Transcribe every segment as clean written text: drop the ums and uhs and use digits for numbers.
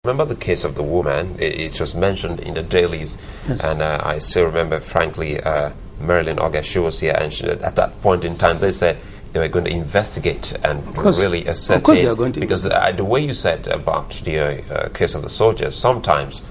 Remember the case of the woman? It was mentioned in the dailies, yes. And I still remember, frankly, Marilyn August, she was here, and at that point in time, they said they were going to investigate and really ascertain. Because the way you said about the case of the soldiers, sometimes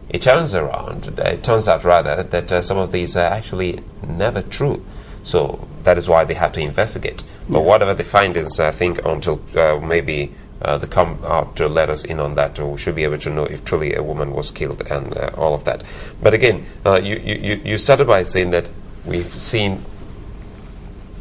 it turns around. It turns out rather that some of these are actually never true. So that is why they have to investigate. But whatever the findings, I think until maybe they come out to let us in on that, we should be able to know if truly a woman was killed and all of that. But again, you started by saying that we've seen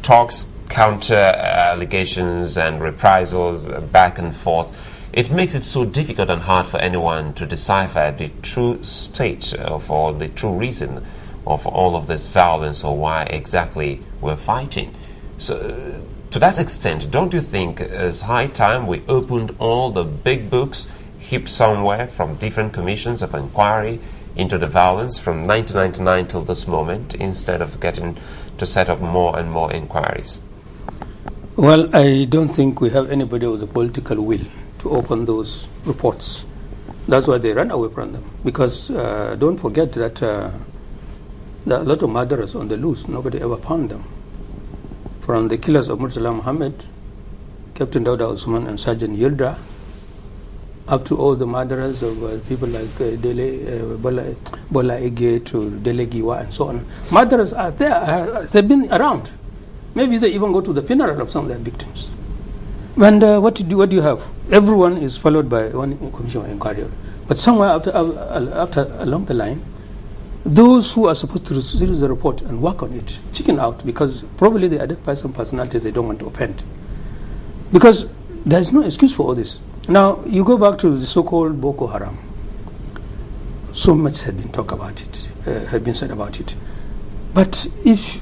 talks, counter allegations and reprisals back and forth. It makes it so difficult and hard for anyone to decipher the true state or the true reason of all of this violence, or why exactly we're fighting. So to that extent, don't you think it's high time we opened all the big books heaped somewhere from different commissions of inquiry into the violence from 1999 till this moment, instead of getting to set up more and more inquiries? Well, I don't think we have anybody with a political will to open those reports. That's why they run away from them. Because don't forget that there are a lot of murderers on the loose. Nobody ever found them. From the killers of Murtala Muhammad, Captain Dauda Usman and Sergeant Yilda, up to all the murderers of people like Bola Ege to Dele Giwa and so on. Murderers are there. They've been around. Maybe they even go to the funeral of some of their victims. And what do you have? Everyone is followed by one commission of inquiry. But somewhere after along the line, those who are supposed to receive the report and work on it chicken out, because probably they identify some personalities they don't want to offend. Because there is no excuse for all this. Now, you go back to the so-called Boko Haram. So much had been talked about it, had been said about it. But if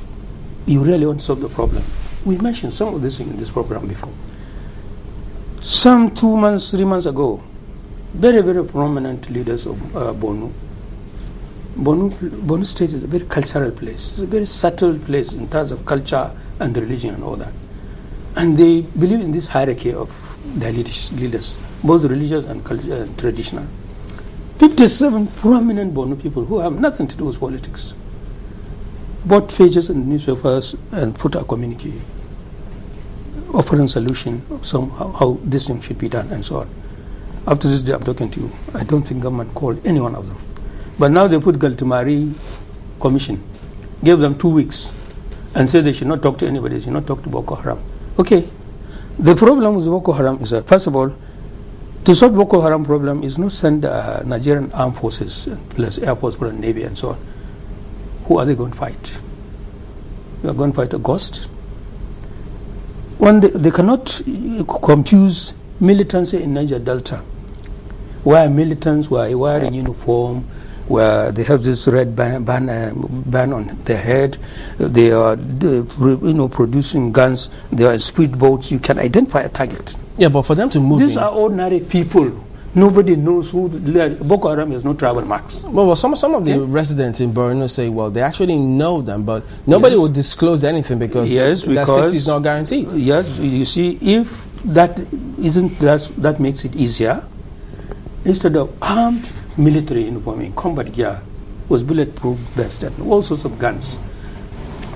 you really want to solve the problem, we mentioned some of this in this program before. Some 2 months, 3 months ago, very, very prominent leaders of Borno State is a very cultural place. It's a very subtle place in terms of culture and religion and all that. And they believe in this hierarchy of their leaders, both religious and traditional. 57 prominent Borno people who have nothing to do with politics bought pages in newspapers and put a communique offering solution of how this thing should be done and so on. After this day I'm talking to you, I don't think government called any one of them. But now they put Galtimari Commission, gave them 2 weeks, and said they should not talk to anybody, they should not talk to Boko Haram. Okay, the problem with Boko Haram is that, first of all, to solve Boko Haram problem is not send Nigerian armed forces, plus Air Force, plus Navy, and so on. Who are they going to fight? They are going to fight a ghost. One, they cannot confuse militancy in Niger Delta, where militants were wearing uniform, where they have this red band on their head, they are producing guns, they are speedboats. You can identify a target. Yeah, but for them to move these are ordinary people. Nobody knows who. Boko Haram has no travel marks. Well, some of the residents in Borno say, well, they actually know them, but nobody will disclose anything because their safety is not guaranteed. Yes, you see, if that makes it easier, instead of armed military uniform in combat gear was bulletproof vest and all sorts of guns,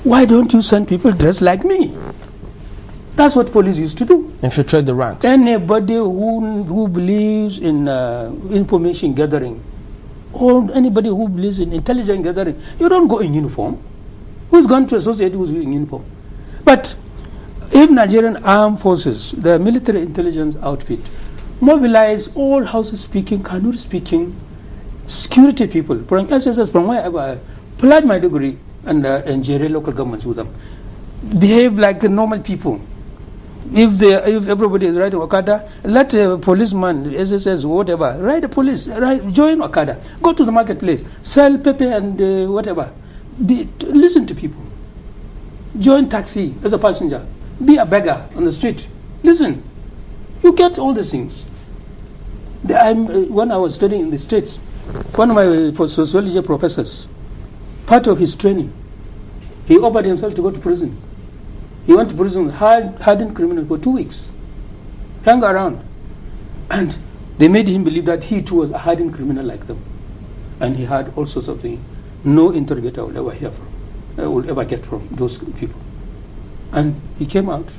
why don't you send people dressed like me? That's what police used to do. Infiltrate the ranks. Anybody who believes in information gathering, or anybody who believes in intelligence gathering, you don't go in uniform. Who's going to associate with you in uniform? But if Nigerian armed forces, the military intelligence outfit, mobilize all houses speaking, Kanuri speaking, security people, from SSS, from wherever, I applied my degree and engineer local governments with them, behave like the normal people. If everybody is riding Okada, let a policeman, SSS, whatever, ride a police, join Okada, go to the marketplace, sell pepe and whatever. Listen to people. Join taxi as a passenger. Be a beggar on the street. Listen. You get all these things. When I was studying in the States, one of my sociology professors, part of his training, he offered himself to go to prison. He went to prison, hardened criminal for 2 weeks, hang around. And They made him believe that he too was a hardened criminal like them. And he had all sorts of things. No interrogator will ever hear from, will ever get from those people. And he came out,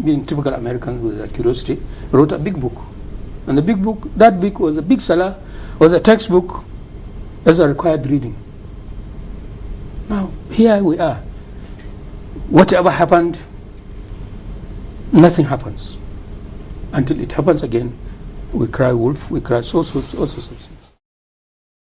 being typical American with a curiosity, wrote a big book. And the big book, that book was a big seller, was a textbook as a required reading. Now, here we are. Whatever happened, nothing happens. Until it happens again, we cry wolf, we cry all sorts of things.